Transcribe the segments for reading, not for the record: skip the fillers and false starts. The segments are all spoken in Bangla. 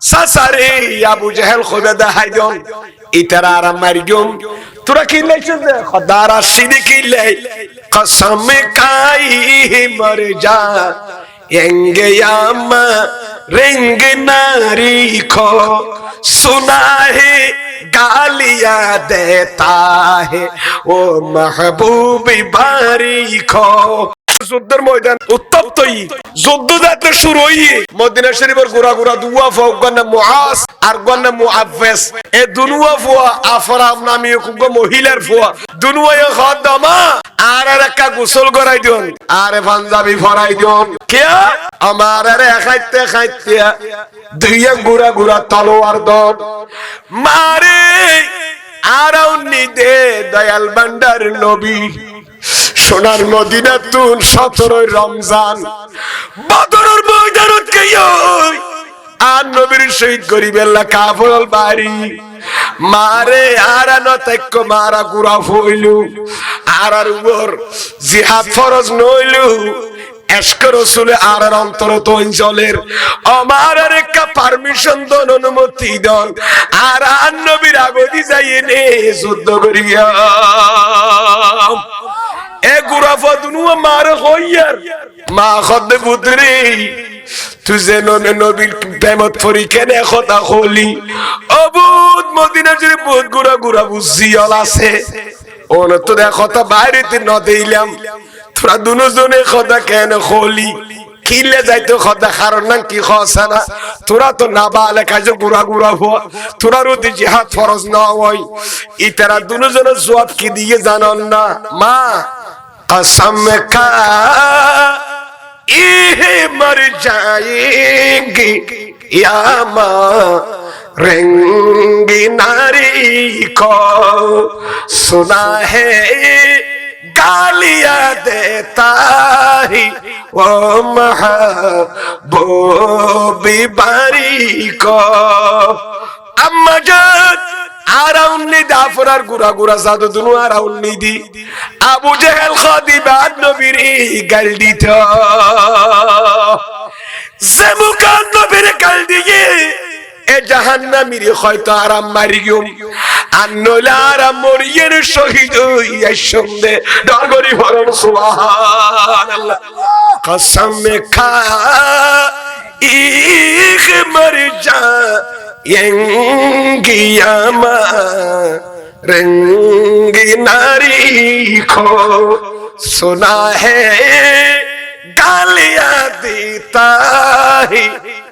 সাসারে আবু জেহেল খোদা দেখাইজন ইতারা আর মারিজম তোরা কি লেছিস খোদারা সিদি কি লে কসম খাই মর যা এঙ্গে আমা रेंग नारी को सुना है गालियां देता है वो महबूबी बारी को যুদ্ধের ময়দান উত্তপ্তই যুদ্ধ যাতে শুরু হইয়ে মদিনা শরীফের গোরা গোরা দুয়া ফগনা মুআস আর গনা মুআফফাস এ দুনুয়া ফুয়া আফরাম নামে কুগো মহিলার ফুয়া দুনুয়া খাদমা আর একটা গোসল করাই দিন আর পাঞ্জাবি ফরাই দিন কে আমার আরে খাইতে খাইতে দুইয়া গোরা গোরা তলোয়ার দন মারে আরাউনি দে দয়াল ভান্ডার নবী সোনার মদিনা তুন 17 রমজান বদরের ময়দানত গিয়ে আর নবীর শহীদ গরিবেল্লা কাফল বাড়ি মারে আরানো তাইক মারা গুরা হইলু আর উপর জিহাদ ফরজ নইলু এশক রাসূলে আর অন্তর তো অঞ্চলের আমার আর একটা পারমিশন দন অনুমতি দন আর নবীর আগদি যাইনে যুদ্ধ করিয়া এ গুরাফা দুনুয়া মার হইয়ার মা খদ্দে পুত্রি তুই যেন নবীর প্রেমত ফরি কেনে কথা হলি অবুদ মদিনা জুড়ে বহুত গুড়া গুড়া বুঝিয়াল আছে ওন তো দেখ কথা বাইরেতে ন দিলাম তোরা দুজনে কথা কেন হলি কিলে যাইতো কথা কারণ না কি খসা না তোরা তো না বালে কাজে গুড়া গুড়া হওয়া তোরা রুতি জিহাদ ফরজ না হয় ইতারা দুজনের জবাব কি দিয়ে জানান না মা कसम खा ये मर जाएंगे या मरेंगी नारी को सुना है गालियां देता ही वो महबूबी बारी को अम्मा जान আরাউন্নি দাফরার গুরা গুরা জাদু দুনু আরাউন্নি দি আবু জেহেল খাদিবান নবীর গাল দিত জেমুকান নবীর গাল দিয়ে এ জাহান্নামীর হয়তো আরাম মারিয়ম আন্নলা আরাম মরিয়ের শহীদ হইয়া সঙ্গে ডগরি ভরণ সুবহানাল্লাহ কসম খা ইখ মর যা यंगी आमा रंगी नारी को सुना है गालियां देता ही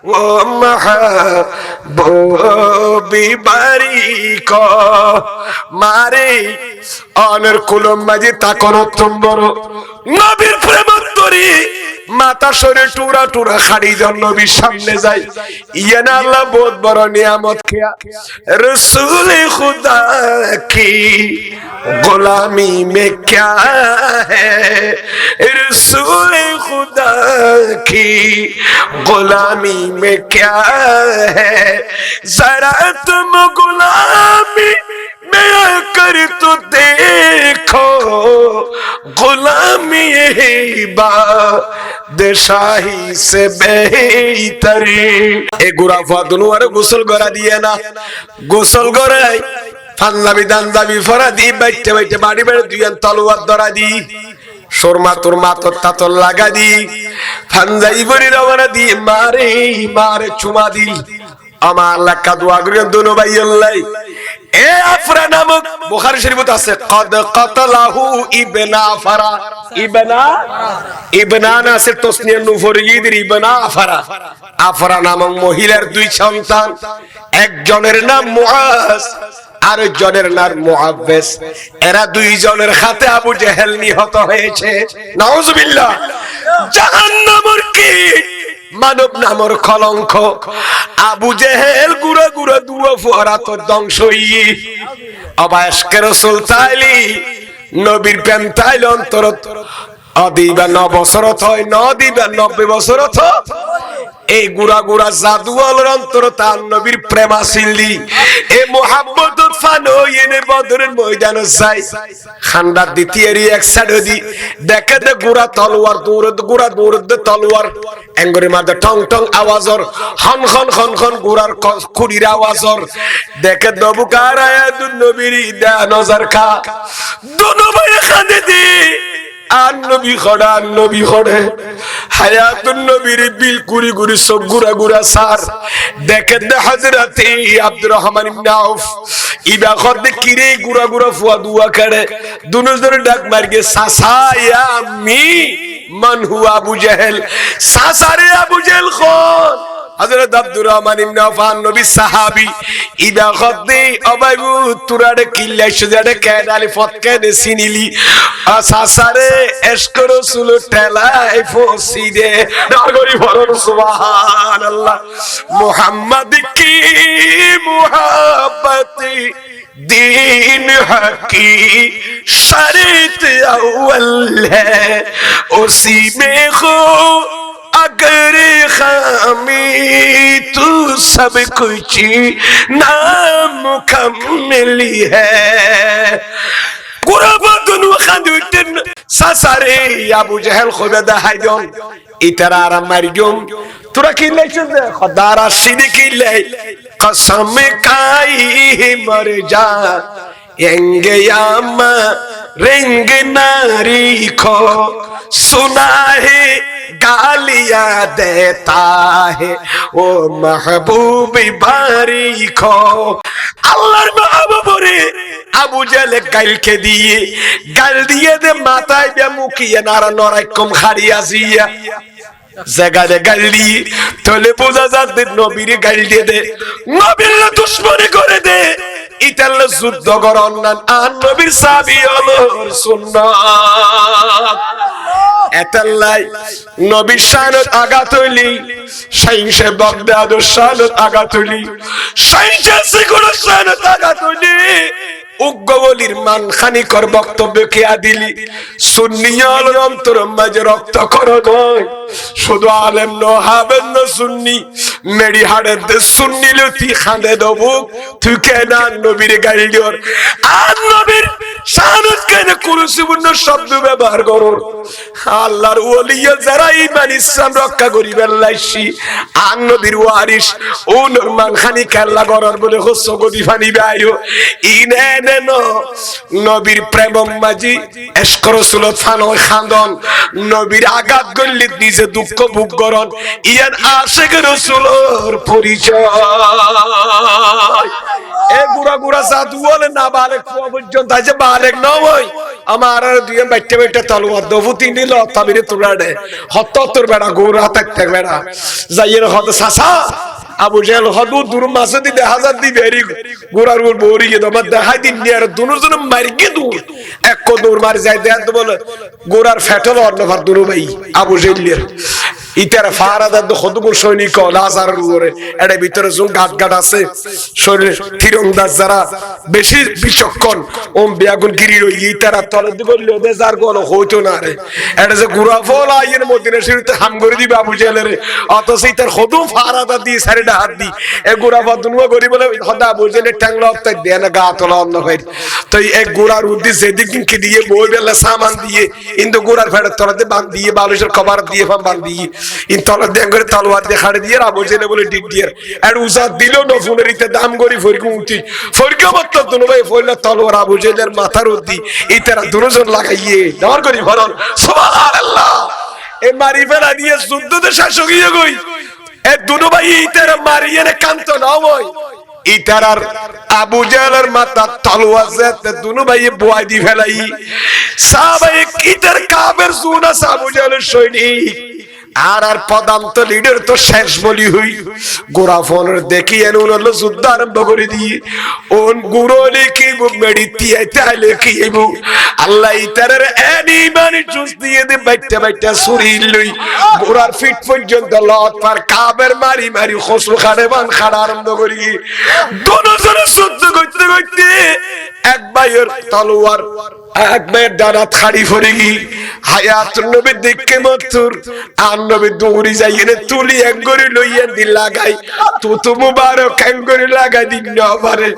वो महबूबी बारी को मारे অনের কুলম মাঝে তাকনো তুমবড় নবীর প্রেমন্তরী মাতা শরীর টুরা টুরা খাড়ি জন নবীর সামনে যায় ইয়া না আল্লাহ বহুত বড় নিয়ামত কিয়া रसूल खुदा की गुलामी में क्या है रसूल खुदा की गुलामी में क्या है जरा तुम गुलामी मैं कर तो देखो गुलामी बादशाही से बेहतर ए गुराफा दोनों आरे गोसल करा दिए ना गोसल कराई পাঞ্জাবি দাঞ্জাবি ফরা দি বাইতে বাইতে বাড়ি বেড়ে দুইয়ান তলোয়ার ধরা দি শর্মা তোর মাতর তাতর লাগা দি পাঞ্জাবি বড়ি রওনা দি মারে মারে চুমা দিল আমার লাকা দোয়া করিয়া দোনো ভাই আল্লাহ এ আফরা নামক বুখারী শরীফে আছে কদ কতলাহু ইবনা ফারা ইবনা নাসির তসনিয়া নুফরিয়িদের ইবনা আফরা আফরা নামক মহিলার দুই সন্তান একজনের নাম মুআজ আর জনের নাম মুআফফাস এরা দুইজনের হাতে আবু জেহেল নিহত হয়েছে নাউজুবিল্লাহ জাহান্নামের কি মানব নামের কলঙ্ক আবু জেহেল গুড়া গুড়া দুয়া ফোয়ারা তো ধ্বংস হইয়ে অবায়স্ক রাসূল তাইলি নবীর প্রেম তাইল অন্তর অদিবা 9 বছর হয় নদিবা 90 বছর এই গুড়া গুড়া জাদুয়ালের অন্তর তার নবীর প্রেম আসিলি এ মোহাম্মদুর ফানো এনে বদরের ময়দানে যাই খান্ডা দ্বিতীয়রি এক সাইড দি দেখে দে গুড়া তলোয়ার দৌড় তলোয়ার এঙ্গরে মাঝে টং টং আওয়াজর হন খন খন খন গুড়ার খুড়ির আওয়াজর দেখে দবুকার আয়াতুন নবীর দা নজর খা দোনো ভাই খান্দে দি আর নবী খড়ে হায়াতুন নবীর বিল কুরি গুরি সব গুড়া গুড়া সার দেখে দে হযরতে আব্দুর রহমান ইবনে আউফ ইবা খদে কিরে গুড়া গুড়া ফুয়া দুয়া করে দুনো জনে ডাক মারগে সাসা ইয়া আম্মি মান হুয়া আবু জেহেল সাসারে আবু জেহেল কোন হযরত আব্দুর রহমান ইবনে আউফ নবী সাহাবী ইবা খদে অবাইবু তুরারে কিল্লাই সুজারে কেদালি ফতকে দে সিনিলি সাসারে ইশক রাসূল ঠেলাই ফসি দে নাগরি বলুন সুবহানাল্লাহ মুহাম্মদ কি মুহাব্বতি दीन हकी शरीत अव्वल है उसी में हो अगर खामी तू सब कुछ नामुकम्मल है कुराबादुन वखादुतन सासारे अबू जहल खुदा हायदन इतरार मरियम तुरा की लेचन खुदारा सिद्दीकी ले कसम खाई मर जा एंगे यामा रेंग नारी को सुना है गालियां देता है ओ महबूब बारी को अल्लाहर महबूबरे আবু জেলে গাইলকে দিয়ে গাল দিয়ে দে মাথায় বে মুখিয়ে নারা নরাই কম খাড়িয়া জিয়া জায়গায় গাল দিয়ে তলে বোঝা যাচ্ছে নবীর গাল দিয়ে দে নবীর দুশমনি করে দে ইতাল্লা যুদ্ধ করন না আর নবীর সাহাবী হলো সুন্নাত এতাল্লাই নবীর শানত আঘাত হইলি সাইনসে বাগদাদ শানত আঘাত হইলি সাইনসে সিগুর শানত আঘাত হইলি উগ্গবলির মানখানি কর বক্তব্য কেয়া দিলি সুন্নিয়াল অন্তর মাঝে রক্ত করো নয় শুধু আলেম নহাবেন না সুন্নি মেরি হাড়ের দে সুন্নি লতি খান্দে দেবো তুই কেন নবীর গাড়ি দিওর আর নবীর শাহাদত কেন কুরসিপূর্ণ শব্দ ব্যবহার করো আল্লাহর ওলিয়া যারা ঈমান ইসলাম রক্ষা করিবেন লাইছি আর নবীর ওয়ারিস ও নরমান খানি খেলা করার বলে হস গদি ফানি বাইও ইনে নো নবীর প্রেম মাঝি ইশক রাসূল ফানো খান্দন নবীর আঘাত গল্লি নিজে দুঃখ ভোগ করন ইয়ান আশিক রাসূলের পরিচয় এ গুড়া গুড়া জাদু বলে না বালেক পর্যন্ত আছে বালেক নয় আমার আর দুই বাইটে বাইটে তলোয়ার দবু তিন দিল তাবিরে তুলাড়ে হত্তর বেড়া গোরা থাকতে বেড়া যাইয়ের হত সাসা আবু জেহেল হদু দূর মাসে দি 1000 দি বেরি গোরার গোর বরিয়ে দমা দেখাই দিন নিয়ার দুনুজন মারগে দূর এক কো দূর মার যায় দেন তো বলে গোরার ফেটল অন্য ভার দূর ভাই আবু জেহেলের ইতার ফারাদার খদুগুর সৈনিক লাজার উপরে এর ভিতরে জুম গাট গাট আছে শরীরে তীরন্দাজ যারা বেশি বিচক্ষণ ওম বেগুন গিরি রই ইতারা তলে দি বললে ওদের যার কোন হইতো না রে এটা যে গুরা ফল আইয়ের মদিনা শরীফে হাম করে দিবে আবু জেহেলের অতসে ইতার খদুম ফারাদার দি সারিটা হাত দি এ গুরা বদনুয়া করি বলে খদা আবু জেহেলের ট্যাংলা অপ্তাই দেন গা তোলা অন্য হয় তো এই গুরার উদ্দি যেদিনকে দিয়ে বই বেলা সামান দিয়ে ইন্দু গুরার ফেড়ে তলাতে বাঁধ দিয়ে বালুশের কভার দিয়ে বাঁধ দিয়ে ইন তলা দেন করে তলোয়ার দেখাড়ে দিয়ে আবু জেহেল বলে ডিক দিয়ে আর উজাত দিল না ফোনের ইতে দাম করি ফরকু উঠি ফরকু মত দুনো ভাই ফইলা তলোয়ার আবু জেহেলের মাথার উদ্দি ইতারা দুজন লাগাইয়ে দাঁড় করি ভরন সুবহানাল্লাহ এ মারি ফেলা দিয়ে যুদ্ধতে শাসক হয়ে গই এ দুনো ভাই ইতারা মারিয়ে নে কান্ত না হয় ইতারার আবু জেহেলের মাথা তলোয়ার যেতে দুনো ভাই বয় দি ফেলাই সাহাবায়ে ইতার কাবের সুনা আবু জেহেলের সৈনিক আর আর পদান্ত লিডার তো শেষ বলি হই গোরা ফোনের দেখি এনুন হলো যুদ্ধ আরম্ভ করে দিয়ে ওন গুরোলে কি মেডিতি আইতালে কি এবু আল্লাহ ইতারের এনি মানি চুস দিয়ে দে বাইটা বাইটা সুরি লই গোরার ফিট পর্যন্ত লত পার কাবের মারি মারি খসু খানে বান খাড়া আরম্ভ করি দুজনে যুদ্ধ করতে করতে এক ভাইয়ের তলোয়ার একবার দাঁড়াত খাড়ি ফরে গি হায়াত নবী দেখে মতুর আর নবী দৌড়ি যাইয়ে তুলি এক গরি লইয়া দি লাগাই তো মুবারক এক গরি লাগাই দিন নবরে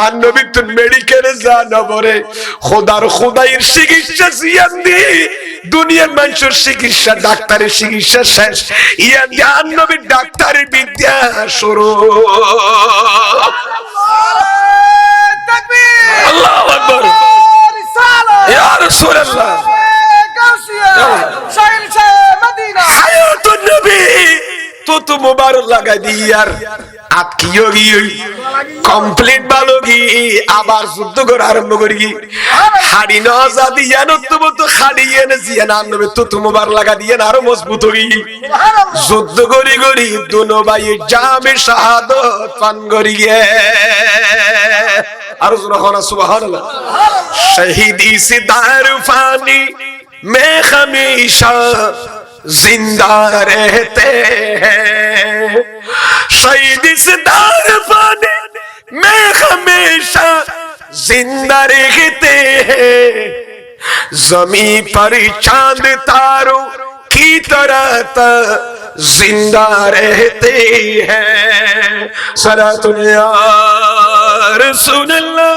আর নবী তুন মেডিকেলে যা নবরে খোদার খোদাইয়ের চিকিৎসা সিয়ান দি দুনিয়ার মানুষের চিকিৎসা ডাক্তারের চিকিৎসা শেষ ইয়ান দি আর নবী ডাক্তারের বিদ্যা শুরু আল্লাহু আকবার ইয়া রাসূলুল্লাহ হায়াতুন নবী তো মুবারক লাগাই দি ইয়ার আতকিও গিয়ে কমপ্লিট ভালো কি আবার যুদ্ধ করা আরম্ভ করি হাড়ি নজা দিয়ে নতুন তো হাড়িয়ে নেছিয়ে না নবে তো মুবারক লাগা দিয়ে আরো মজবুত হই যুদ্ধ করি করি দুনো ভাই জামে শাহাদত পান করি আর সুবহানাল্লাহ শহীদি সিদার ফানি মে হমেশা जिंदा रहते हैं शहीद सिदार फाने में हमेशा जिंदा रहते हैं जमीन पर चांद तारों की तरह जिंदा रहते हैं सलातुन या रसूलल्लाह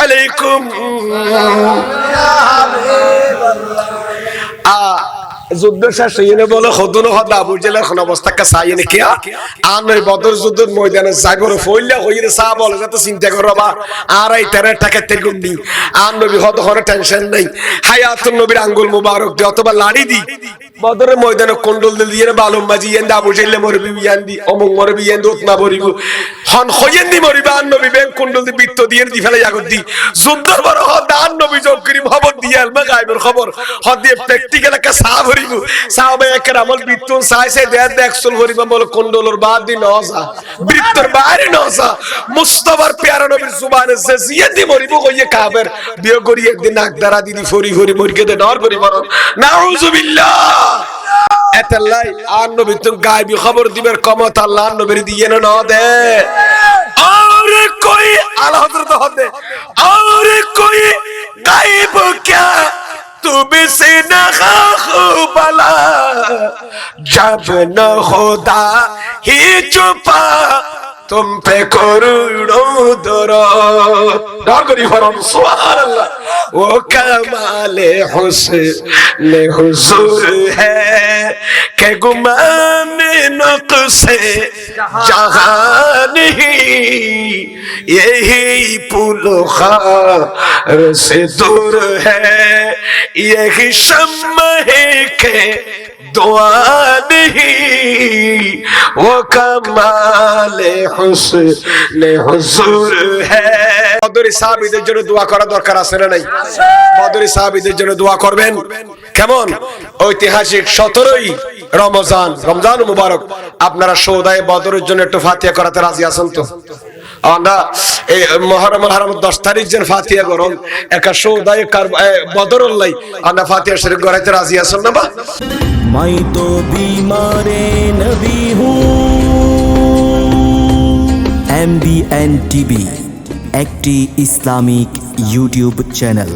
अलैकुम যুদ্ধ শেষ হইলে বলে হদুন হদ আবু জেলের কোন অবস্থা কা চাই নে কি আর নয় বদর যুদ্ধের ময়দানে যাইবর ফইলা হইরে সা বলে যত চিন্তা করো বা আর এই তেরে টাকা তে গুন্ডি আর নবী হদ হরে টেনশন নাই হায়াতুন নবীর আঙ্গুল মুবারক দি অথবা লাড়ি দি বদরের ময়দানে কোন্ডল দিয়ে বালুম বাজি এন্ড আবু জেলে মরবি ইয়ান্দি অমং মরবি এন্ড উতনা বরিব হন হইয়েন্দি মরিবা আর নবী বেন কোন্ডল দি বিত্ত দিয়ে দি ফেলে আগত দি যুদ্ধর বড় হদ আর নবী যোগ করি খবর দিয়ে আলমা গায়বের খবর হদ দিয়ে প্র্যাকটিক্যাল কা সা সাহাবা একরামল বিতুন সাইসে দেখ সুল হরিবা বল কোন্ডলর বাদ দি নজা বৃত্তর বাইরে নজা মুস্তাফার প্যারা নবীর জুবানে সে জিয়াদি মরিব কইয়ে কাবের বিয়ে করি একদিন নাকদারা দিদি ফরি ফরি মরকে দে ডর করি বড় নাউযুবিল্লাহ এতাল্লাই আর নবী তুম গায়বী খবর দিবের কমত আল্লাহ নবীর দিয়ে না দে और कोई आला हजरत होते और कोई गायब क्या तुमसे न बला जब न खुदा ही छुपा तुम पे करोड़ों डर करी फरम सुभान अल्लाह वो कमाले हुस्न हुजूर है के गुमान नक्शे जहां नहीं यही पुलखार से दूर है यही शम्मा है के दुआ नहीं वो कमाले हुस्न हुजूर है বদরি সাহাবীদের জন্য দোয়া করা দরকার আছে না নাই বদরি সাহাবীদের জন্য দোয়া করবেন কেমন ঐতিহাসিক 17ই রমজান মুবারক আপনারা সৌদায়ে বদরের জন্য একটু ফাতিহা করাতে রাজি আছেন তো আমরা এই মুহররম 10 তারিখ যেন ফাতিহা করুন একা সৌদায়ে বদরুল্লাহ আমরা ফাতিহা শরীফ করাতে রাজি আছেন না বা मैं तो बीमारे नबी हूँ MBN TV একটি ইসলামিক ইউটিউব চ্যানেল।